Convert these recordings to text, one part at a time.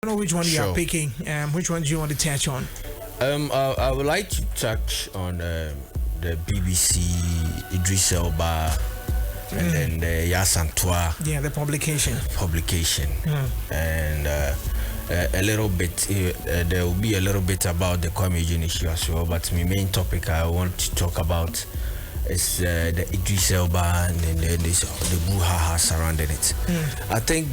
don't know which one you are picking. Which one do you want to touch on? I would like to touch on the BBC Idris Elba and then the Yaa Asantewaa. Yeah, the publication. And a little bit. There will be a little bit about the Kwame issue as well. But my main topic I want to talk about is the Idris Elba and then the brouhaha surrounding it. I think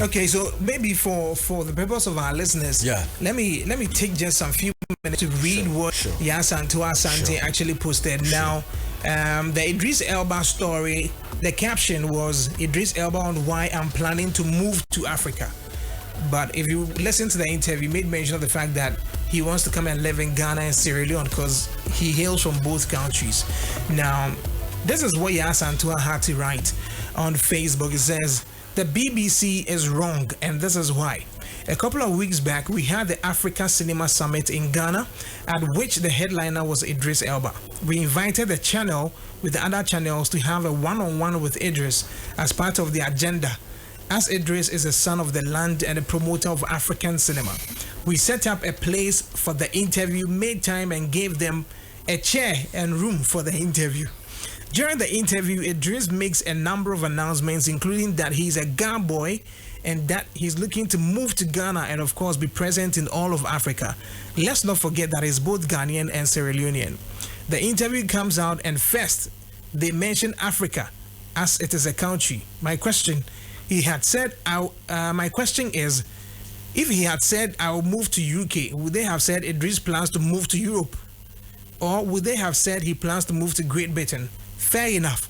okay, so maybe for the purpose of our listeners, let me take just some few minutes to read what Yaa Asantewaa actually posted. Now, the Idris Elba story, the caption was Idris Elba on why I'm planning to move to Africa. But if you listen to the interview, he made mention of the fact that he wants to come and live in Ghana and Sierra Leone because he hails from both countries. Now, this is what Yaa Asantewaa had to write on Facebook. It says, the BBC is wrong, and this is why. A couple of weeks back, we had the Africa Cinema Summit in Ghana, at which the headliner was Idris Elba. We invited the channel with the other channels to have a one-on-one with Idris as part of the agenda, as Idris is a son of the land and a promoter of African cinema. We set up a place for the interview, made time and gave them a chair and room for the interview. During the interview, Idris makes a number of announcements, including that he's a Ghana boy and that he's looking to move to Ghana and of course be present in all of Africa. Let's not forget that he's both Ghanaian and Sierra Leonean. The interview comes out and first they mention Africa as it is a country. My question is, if he had said I will move to UK, would they have said Idris plans to move to Europe? Or would they have said he plans to move to Great Britain? Fair enough.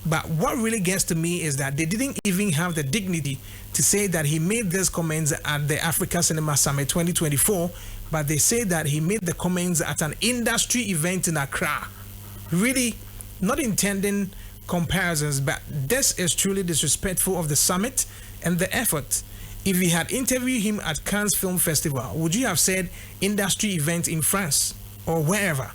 But what really gets to me is that they didn't even have the dignity to say that he made these comments at the Africa Cinema Summit 2024, but they say that he made the comments at an industry event in Accra. Really, not intending comparisons, but this is truly disrespectful of the summit and the effort. If you had interviewed him at Cannes Film Festival, would you have said industry event in France or wherever?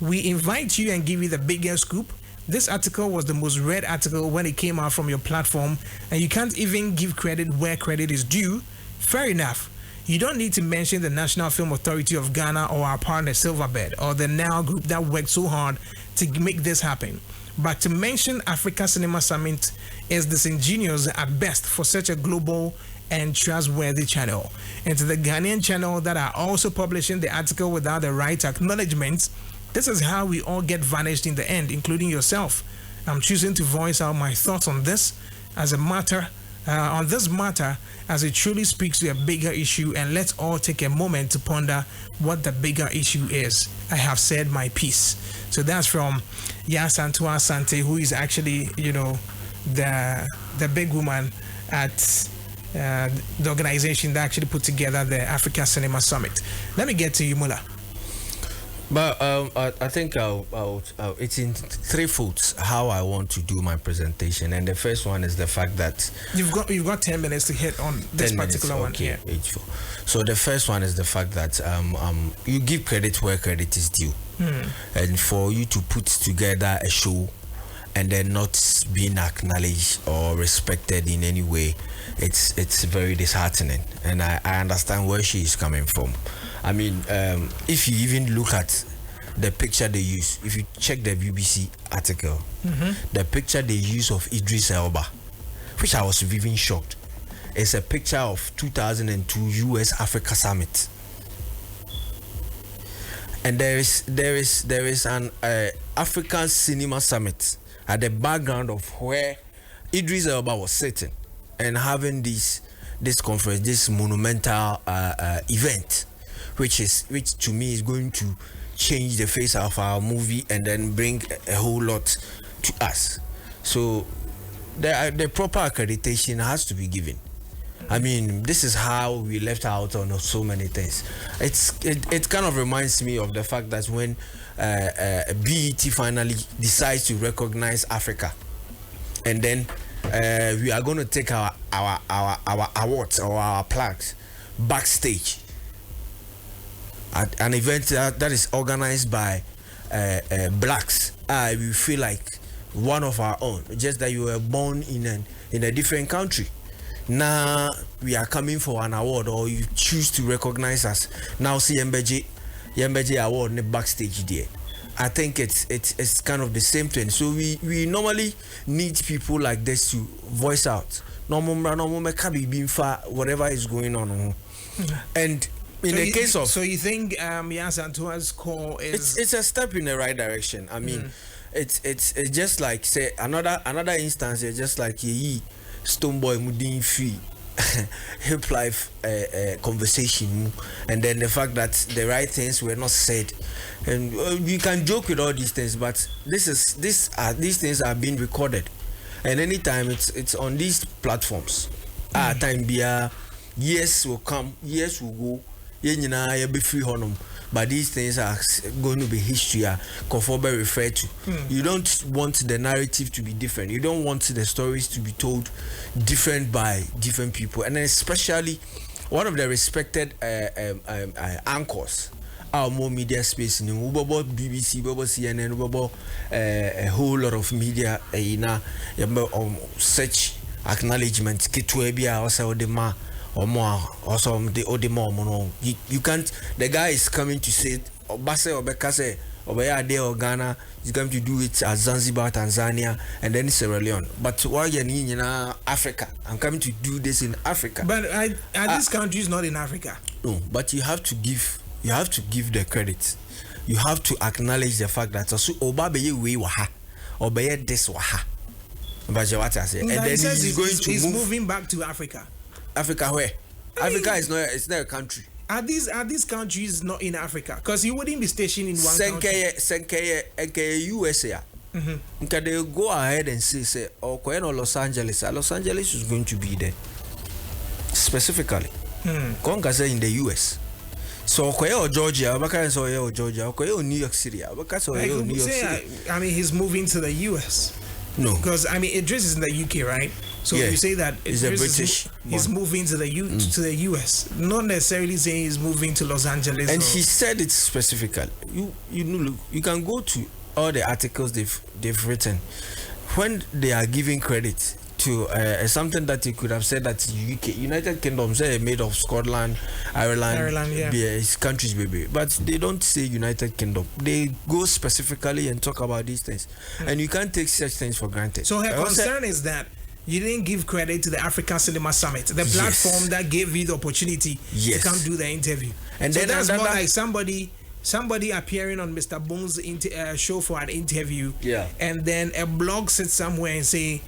We invite you and give you the bigger scoop. This article was the most read article when it came out from your platform, and you can't even give credit where credit is due. Fair enough. You don't need to mention the National Film Authority of Ghana or our partner Silverbird or the Now Group that worked so hard to make this happen. But to mention Africa Cinema Summit is disingenuous at best for such a global and trustworthy channel. And to the Ghanaian channel that are also publishing the article without the right acknowledgements, this is how we all get vanished in the end, including yourself. I'm choosing to voice out my thoughts on this as a matter, as it truly speaks to a bigger issue, and let's all take a moment to ponder what the bigger issue is. I have said my piece. So that's from Yaa Asantewaa, who is actually, the big woman at the organization that actually put together the Africa Cinema Summit. Let me get to you, Mullah. But I think it's in three folds how I want to do my presentation, and the first one is the fact that you've got 10 minutes to hit on this particular one here. So the first one is the fact that you give credit where credit is due, and for you to put together a show and then not being acknowledged or respected in any way, it's very disheartening, and I understand where she is coming from. I mean, if you even look at the picture they use, if you check the BBC article, the picture they use of Idris Elba, which I was even shocked, is a picture of 2002 US Africa Summit, and there is an African Cinema Summit at the background of where Idris Elba was sitting and having this conference, this monumental event, which to me is going to change the face of our movie and then bring a whole lot to us. So the proper accreditation has to be given. I mean, this is how we left out on so many things. It kind of reminds me of the fact that when BET finally decides to recognize Africa, and then we are going to take our awards or our plaques backstage at an event that is organized by blacks. We feel like one of our own, just that you were born in a different country. Now we are coming for an award, or you choose to recognize us. Now see Yembeji award in the backstage there. I think it's kind of the same thing. So we normally need people like this to voice out. Whatever is going on. And in the case of, so you think Yaa Asantewa's call is it's a step in the right direction. I mean, it's just like say another instance. It's just like Stoneboy Mudin free hip life conversation, and then the fact that the right things were not said, and you can joke with all these things, but these things are being recorded, and anytime it's on these platforms, time be years will come, years will go, be free honum. But these things are going to be history, Kofobe referred to. You don't want the narrative to be different. You don't want the stories to be told different by different people. And especially one of the respected anchors, our more media space, about BBC, about CNN, about a whole lot of media, such acknowledgement, Kitwebia, also the ma. Or more, also the more. You can't. The guy is coming to say, Obase or Bekase, Obayade or Ghana is going to do it at Zanzibar, Tanzania, and then Sierra Leone. But while you're in Africa, I'm coming to do this in Africa. But are these countries not in Africa? No, but you have to give the credit. You have to acknowledge the fact that also Obabe we waha, Obaye this waha. But what I say, and then he's moving back to Africa. Africa where? Africa is not. It's not a country. Are these countries not in Africa? Because you wouldn't be stationed in one country. Senke USA. Can they go ahead and say Los Angeles? Los Angeles is going to be there specifically. Conga say in the US. So Georgia, or Georgia, New York City, New York City. I mean, he's moving to the US. No, because I mean Idris is in the UK, right? So you say that Idris he's moving to the US, not necessarily saying he's moving to Los Angeles. And he said it specifically. You can go to all the articles they've written when they are giving credit to something that he could have said that UK, United Kingdom, say made of Scotland, Ireland, his countries, baby. But they don't say United Kingdom. They go specifically and talk about these things, and you can't take such things for granted. So her concern is that you didn't give credit to the African Cinema Summit, the platform that gave you the opportunity to come do the interview. And so then that's more like somebody appearing on Mr. Bone's show for an interview, and then a blog sits somewhere and say,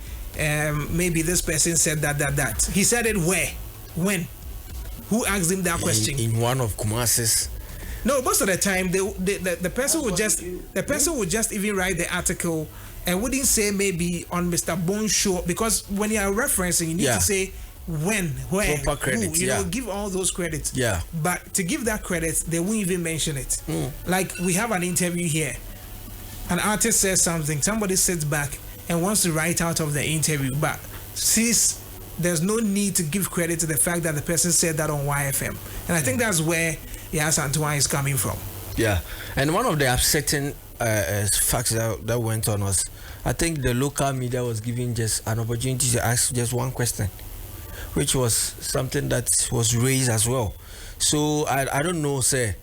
maybe this person said that. He said it where? When? Who asked him that question? In one of Kumasi's. No, most of the time the person would just even write the article and wouldn't say maybe on Mr. Bone's show, because when you are referencing, you need to say when, where, proper credit, who, give all those credits. Yeah. But to give that credit, they won't even mention it. Like we have an interview here. An artist says something, somebody sits back and wants to write out of the interview, but since there's no need to give credit to the fact that the person said that on YFM, and I think that's where Yaa Asantewaa is coming from. Yeah, and one of the upsetting facts that went on was, I think the local media was given just an opportunity to ask just one question, which was something that was raised as well. So I don't know, say.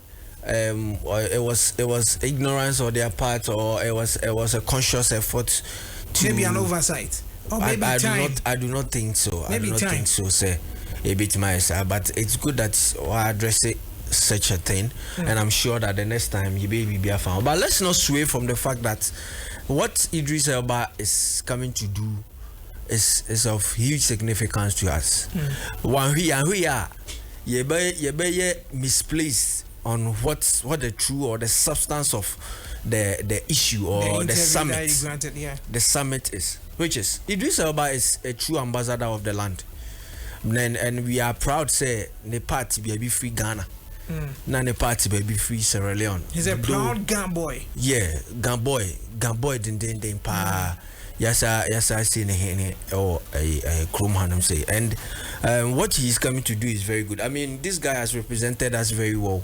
It was ignorance on their part, or it was a conscious effort. Maybe an oversight, or maybe time. I do not think so. Maybe I do not think so, say a bit myself. But it's good that I address it, such a thing, and I'm sure that the next time you be a fan. But let's not sway from the fact that what Idris Elba is coming to do is of huge significance to us. When we are misplaced on what the true or the substance of the issue or the summit the summit is, which is Idris Elba is a true ambassador of the land, and we are proud say the party be free Ghana, na the party be free Sierra Leone. He's a proud Ghana boy. Yeah, Ghana boy din pa. Yes, I see ne or a Chrome Hanum say, and what he's coming to do is very good. I mean, this guy has represented us very well.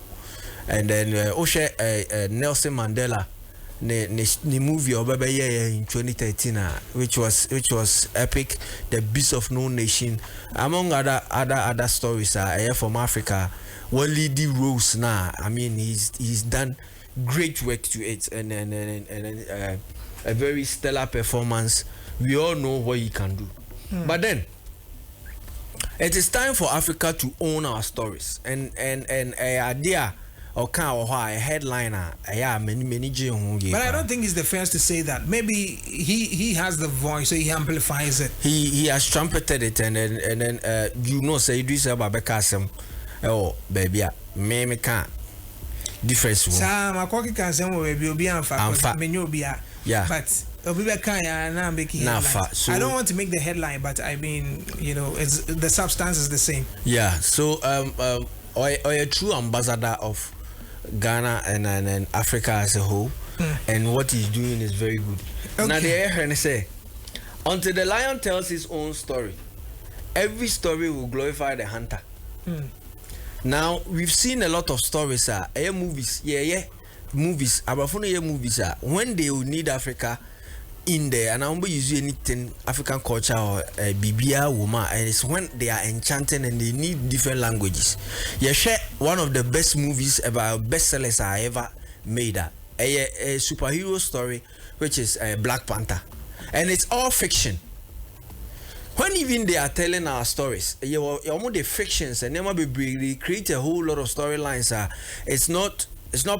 And then Nelson Mandela the movie in 2013, which was epic, The Beast of No Nation, among other stories from Africa. What leading roles now? I mean, he's done great work to it, and a very stellar performance. We all know what he can do, but then it is time for Africa to own our stories, and idea. Or a headliner, but I don't think he's the first to say that. Maybe he has the voice, so he amplifies it. He has trumpeted it, and then you know, say Idris Elba bekasem. Oh baby, me can't difference. Sam, I can't baby obi anfa. Yeah, but so I don't want to make the headline, but I mean, you know, it's the substance is the same. Yeah. So or a true ambassador of Ghana and Africa as a whole, and what he's doing is very good. Okay. Now they say, until the lion tells his own story, every story will glorify the hunter. Now we've seen a lot of stories, movies, movies, movies, when they will need Africa in there, and I won't use anything African culture or Bibia woman, and it's when they are enchanting and they need different languages. Share one of the best movies ever, bestsellers I ever made, a superhero story, which is Black Panther, and it's all fiction. When even they are telling our stories, you're almost the fictions, and they create a whole lot of storylines. It's not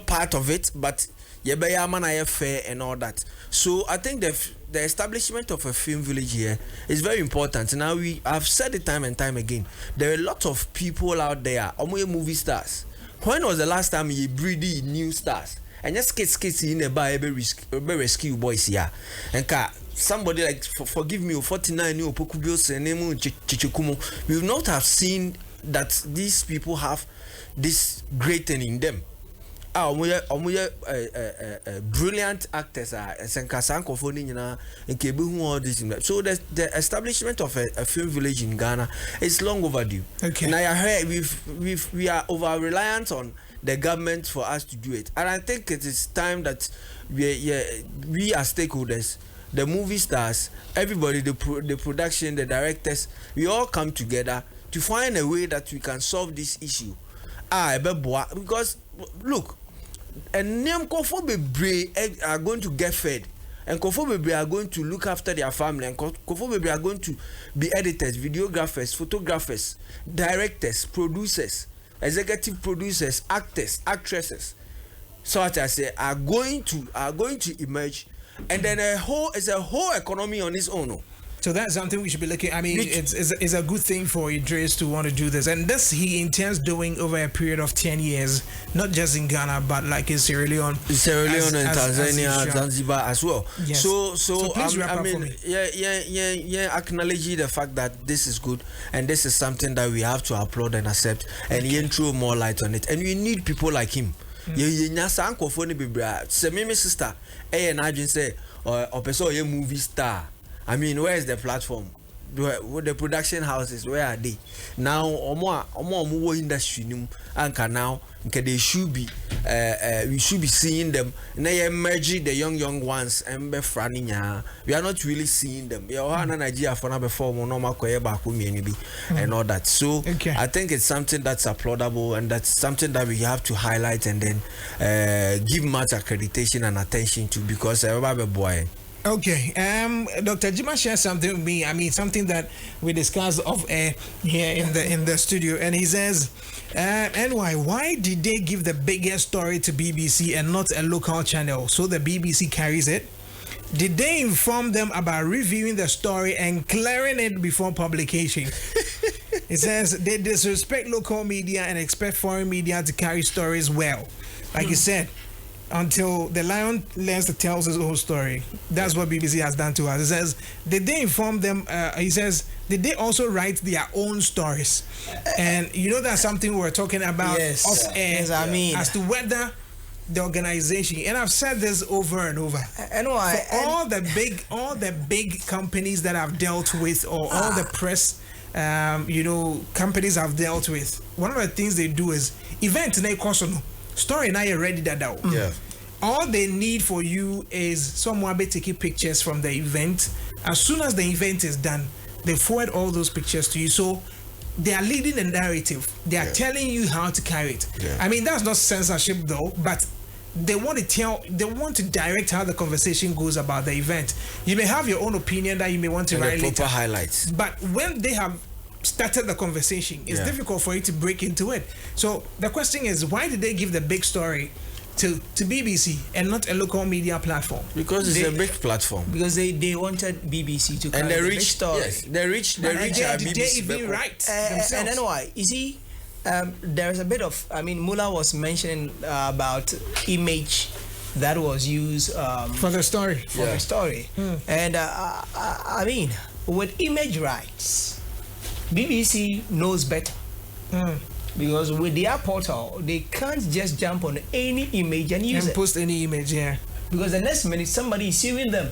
part of it, but fair and all that. So I think the establishment of a film village here is very important. Now I've said it time and time again. There are a lot of people out there, movie stars. When was the last time you breed new stars? And just kids in a bar rescue boys here. And somebody like forgive me, 49 new Pokubios and Nemu Chichikumo. We will not have seen that these people have this great thing in them. Brilliant actors so the establishment of a film village in Ghana is long overdue. Okay. And I heard we are over reliant on the government for us to do it, and I think it is time that we as stakeholders, the movie stars, everybody, the production, the directors, we all come together to find a way that we can solve this issue. Because look, and Kofobebre are going to get fed, and Kofobebre are going to look after their family, and Kofobebre are going to be editors, videographers, photographers, directors, producers, executive producers, actors, actresses, such as are going to emerge, and then it's a whole economy on its own. So that's something we should be looking. I mean, it's a good thing for Idris to want to do this, and this he intends doing over a period of 10 years, not just in Ghana, but like in Sierra Leone, and Tanzania, Zanzibar as well. Yes. So please wrap up for me. Acknowledge the fact that this is good, and this is something that we have to applaud and accept, and throw more light on it. And we need people like him. Sister, say, or movie star. I mean, where is the platform? With the production houses, where are they? Now, omo industry and now they should be we should be seeing them. Now merging the young ones and be we are not really seeing them. We are Nigeria for before and all that. So okay. I think it's something that's applaudable, and that's something that we have to highlight and then give much accreditation and attention to, because everybody boy. Okay, Dr. Jima shared something with me. I mean, something that we discussed off air here in the studio, and he says, "NY, why did they give the biggest story to BBC and not a local channel so the BBC carries it? Did they inform them about reviewing the story and clearing it before publication?" It says they disrespect local media and expect foreign media to carry stories well, like you said. Until the lion learns to tell his own story. That's what BBC has done to us. It says, did they inform them? He says, did they also write their own stories? And you know that's something we're talking about off air. Yes, I mean, as to whether the organization, and I've said this over and over. And why? For all the big companies that I've dealt with, or all the press, companies I've dealt with, one of the things they do is event na ikoso no story na you ready that down. Yeah. all they need for you is someone be taking pictures from the event. As soon as the event is done, they forward all those pictures to you. So they are leading the narrative. They are telling you how to carry it. Yeah. I mean, that's not censorship though, but they want to direct how the conversation goes about the event. You may have your own opinion that you may want to And write the proper later, highlights. but when they have started the conversation, it's difficult for you to break into it. So the question is, why did they give the big story to BBC and not a local media platform? Because it's a big platform. Because they wanted BBC to And carry they the big reach, story. yes, they reach Did BBC. they even write themselves? And then why? You see, there's a bit of, I mean, Mullah was mentioning about image that was used For the story. for the story. And I mean, with image rights, BBC knows better. Because with their portal, they can't just jump on any image and use And it. post any image, yeah. Because the next minute somebody is suing them.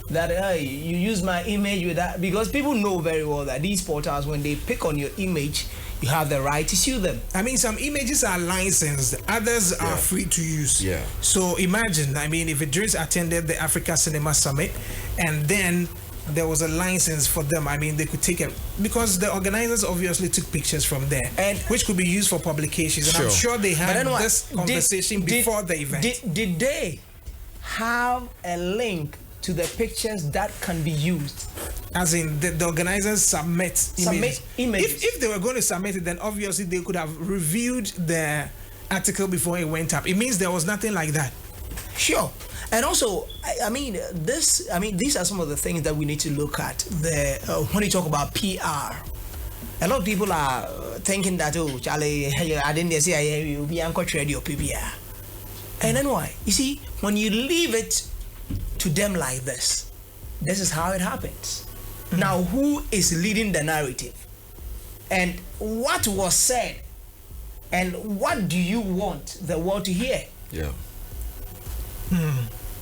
That hey, you use my image with that, because people know very well that these portals, when they pick on your image, you have the right to sue them. I mean, some images are licensed, others are free to use. Yeah. So imagine, I mean, if Idris attended the Africa Cinema Summit and then there was a license for them, I mean, they could take it, because the organizers obviously took pictures from there, And which could be used for publications. And I'm Sure. sure they But had then what? this conversation before the event. Did they have a link to the pictures that can be used? As in, the organizers submit images. images. If they were going to submit it, then obviously they could have reviewed the article before it went up. It means there was nothing like that. Sure. And also, I mean, these are some of the things that we need to look at. When you talk about PR, a lot of people are thinking that, oh, Charlie, I didn't say I will be anchor trade or PPR. And then why? You see, when you leave it to them like this is how it happens. Now, who is leading the narrative? And what was said? And what do you want the world to hear? Yeah.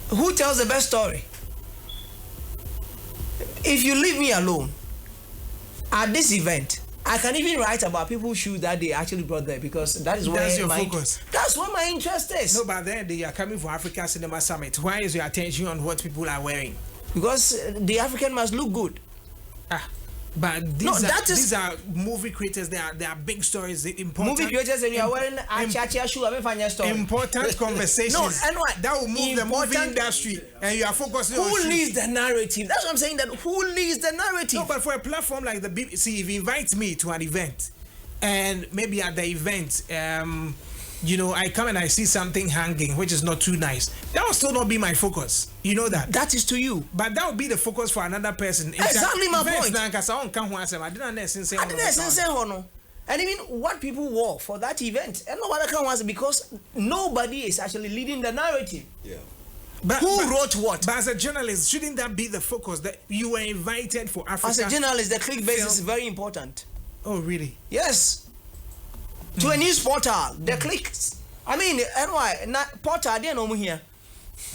Who tells the best story? If you leave me alone at this event, I can even write about people's shoes that they actually brought there, because that is where That's your focus. That's what my interest is. No, but then they are coming for Africa Cinema Summit. Why is your attention on what people are wearing? Because the African must look good. But these are movie creators. They are big stories. Important Movie creators, and you are wearing a cha-cha shoe. I mean, find your story. important conversations. No, and what? That will move the movie Important- industry, and you are focusing on Who shoes. leads the narrative? That's what I'm saying. That who leads the narrative? No, but for a platform like the BBC, if you invite me to an event, and maybe at the event, I come and I see something hanging which is not too nice, that will still not be my focus. You know that. That is to you. But that will be the focus for another person. Exactly my point. I I didn't and even what people wore for that event, and nobody can answer, because nobody is actually leading the narrative. Yeah. Who wrote what? But as a journalist, shouldn't that be the focus, that you were invited for Africa? As a journalist, the clickbait is very important. Oh, really? Yes. To a news portal, the clicks. I mean, and why? Portal, I didn't know here.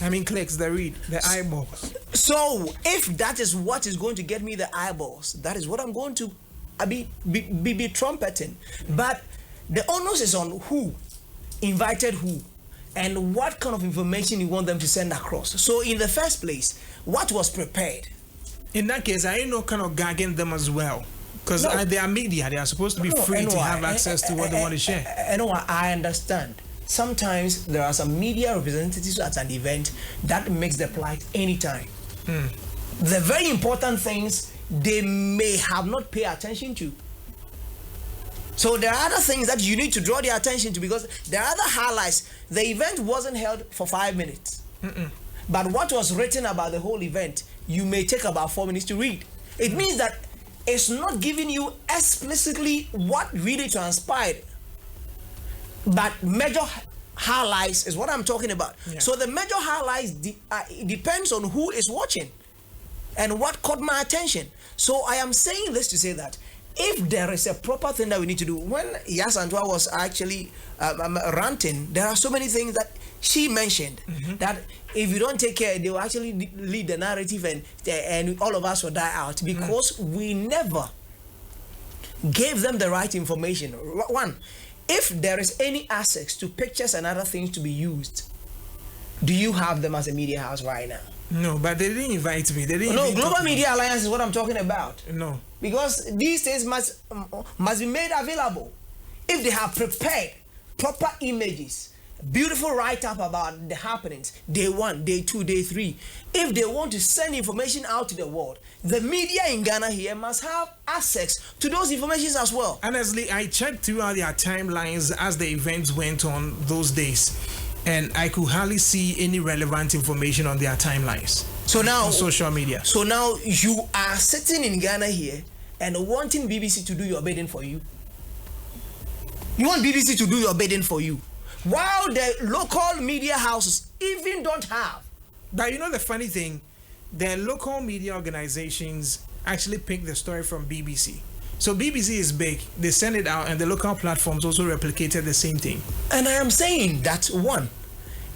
I mean, clicks, the read, the eyeballs. So, if that is what is going to get me the eyeballs, that is what I'm going to be trumpeting. But the onus is on who invited who, and what kind of information you want them to send across. So, in the first place, what was prepared? In that case, I ain't no kind of gagging them as well. Because No. they are media, they are supposed to be free to have access to what they want to share. And I understand. Sometimes there are some media representatives at an event that makes the plight anytime. The very important things they may have not paid attention to. So there are other things that you need to draw their attention to, because there are other highlights. The event wasn't held for 5 minutes. But what was written about the whole event, you may take about 4 minutes to read. It means that it's not giving you explicitly what really transpired, but major highlights is what I'm talking about. Yeah. So the major highlights depends on who is watching and what caught my attention. So I am saying this to say that if there is a proper thing that we need to do, when Yaa Asantewaa was actually ranting, there are so many things that she mentioned that if you don't take care, they will actually lead the narrative, and all of us will die out, because we never gave them the right information. One, if there is any access to pictures and other things to be used, Do you have them as a media house right now? No, but they didn't invite me. They didn't. No, even Global talk to me. Media Alliance is what I'm talking about. No. Because these things must be made available. If they have prepared proper images, beautiful write-up about the happenings, day 1, day 2, day 3. If they want to send information out to the world, the media in Ghana here must have access to those informations as well. Honestly, I checked throughout their timelines as the events went on those days, and I could hardly see any relevant information on their timelines. So now, on social media. So now you are sitting in Ghana here and wanting BBC to do your bidding for you. You want BBC to do your bidding for you, while the local media houses even don't have. But you know the funny thing, the local media organizations actually pick the story from BBC. So BBC is big, they send it out, and the local platforms also replicated the same thing. And I am saying that one,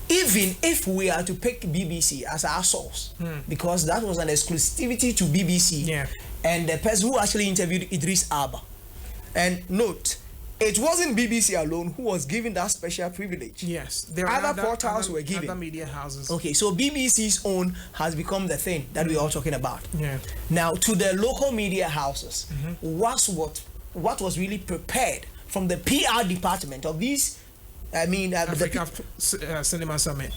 even if we are to pick BBC as our source, because that was an exclusivity to BBC, Yeah. and the person who actually interviewed Idris Elba. And note, it wasn't BBC alone who was given that special privilege. Yes, there are Other portals were given. Other media houses. Okay, so BBC's own has become the thing that we're all talking about. Yeah. Now, to the local media houses, what was really prepared from the PR department of these, Africa Cinema Summit.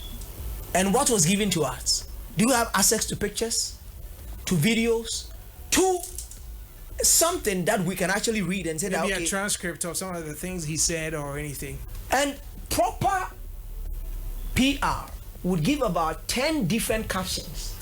and what was given to us? Do you have access to pictures, to videos, to something that we can actually read and say that, Maybe okay, a transcript of some of the things he said or anything. and proper PR would give about 10 different captions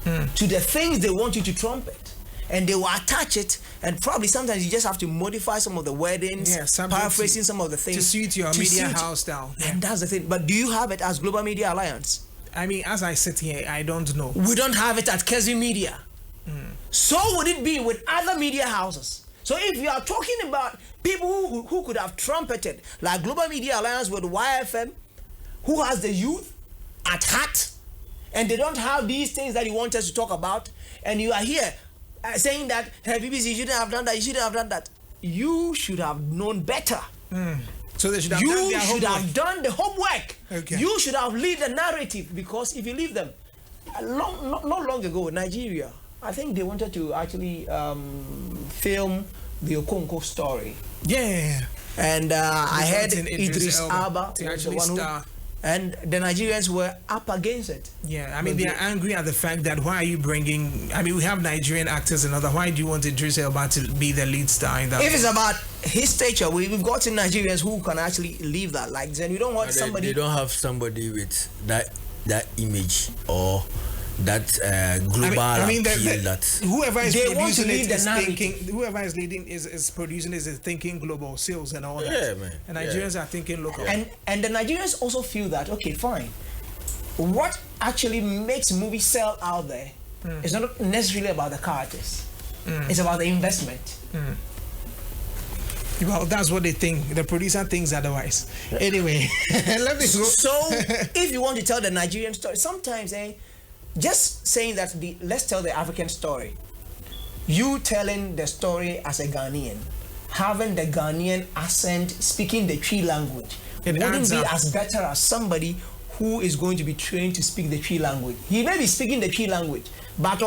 to the things they want you to trumpet, and they will attach it, and probably sometimes you just have to modify some of the wordings, Yeah, something paraphrasing some of the things to suit your media house style. Yeah. And that's the thing. But do you have it as Global Media Alliance? I mean, as I sit here, I don't know. We don't have it at Kezi Media. So would it be with other media houses? So if you are talking about people who could have trumpeted, like Global Media Alliance with YFM, who has the youth at heart, and they don't have these things that you want us to talk about, and you are here saying that, hey, BBC, you shouldn't have done that, you shouldn't have done that. You should have known better. So they should have done You their should homework. have done the homework. Okay. You should have lead the narrative, because if you leave them, not long ago, Nigeria, I think they wanted to actually film the Okonkwo story. Yeah. And I heard wanting Idris Elba to was actually the one who, star. and the Nigerians were up against it. Yeah, I mean, they are angry at the fact that why are you bringing... I mean, we have Nigerian actors and other. Why do you want Idris Elba to be the lead star in that? If it's about his stature, we've got some Nigerians who can actually leave that. Like, then we don't want somebody... They don't have somebody with that image or that global appeal that whoever is They want to producing lead it the is narrative. thinking... Whoever is leading is producing is thinking global sales and all that. Yeah, man. And Nigerians are thinking local. And the Nigerians also feel that, okay, fine. What actually makes movies sell out there is not necessarily about the characters. It's about the investment. Well, that's what they think. The producer thinks otherwise. Anyway, let me go. So, if you want to tell the Nigerian story, sometimes, just saying that let's tell the African story. You telling the story as a Ghanaian, having the Ghanaian accent, speaking the Twi language, It wouldn't adds be up. as better as somebody who is going to be trained to speak the Twi language. He may be speaking the Twi language, but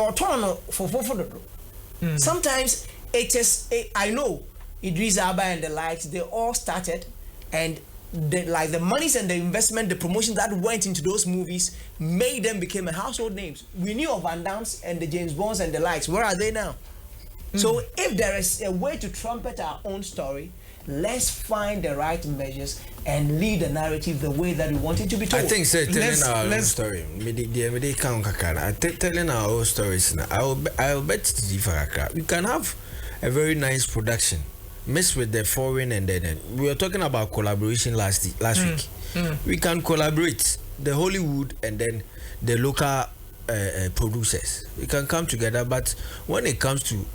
sometimes it is. I know Idris Elba and the likes. They all started, and the monies and the investment, the promotion that went into those movies made them become a household names. We knew of Van Damme's and the James Bonds and the likes. Where are they now? So if there is a way to trumpet our own story, let's find the right measures and lead the narrative the way that we want it to be told. I think telling Let's- our own let's- story. Telling our own stories. I will bet we can have a very nice production mixed with the foreign, and then we were talking about collaboration last week. We can collaborate the Hollywood and then the local producers. We can come together, but when it comes to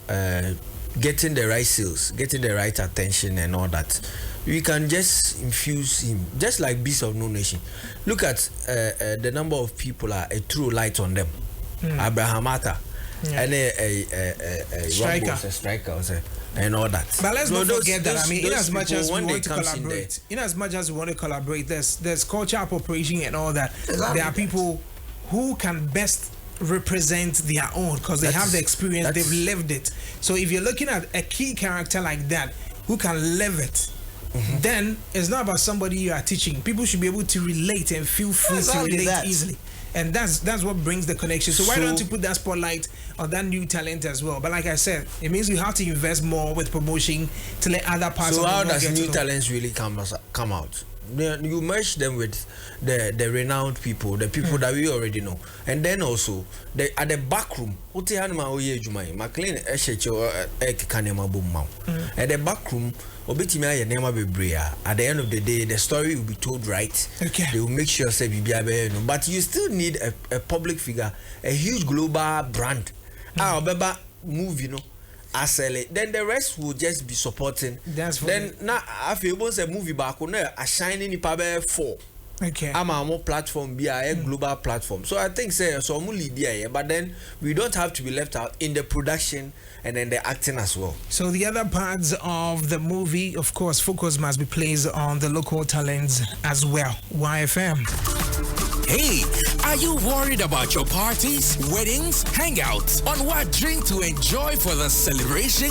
getting the right sales, getting the right attention and all that, we can just infuse him, just like Beast of No Nation. Look at the number of people are a true light on them. Abraham Atta and a Striker. striker. and all that. But let's not forget that. I mean, in those as much people, as we when they want to comes in collaborate, in as much as we want to collaborate, there's culture appropriation and all that. Exactly. There are people who can best represent their own because they have the experience, they've lived it. So if you're looking at a key character like that who can live it, then it's not about somebody you are teaching. People should be able to relate and feel free to relate easily. And that's what brings the connection. So why don't you put that spotlight on that new talent as well? But like I said, it means you have to invest more with promotion to let other parts of the world get to know. So how does new talents really come out? You merge them with the renowned people, the people that we already know, and then also at the back room. At the back room, at the end of the day, the story will be told right. Okay. They will make sure say but you still need a public figure, a huge global brand. Move, then the rest will just be supporting. Then now I feel once a movie back on a shining in 4. Okay. I'm a more platform, be a global platform. So I think so only there, but then we don't have to be left out in the production and then the acting as well. So the other parts of the movie, of course, focus must be placed on the local talents as well. YFM. Hey, are you worried about your parties, weddings, hangouts, on what drink to enjoy for the celebration?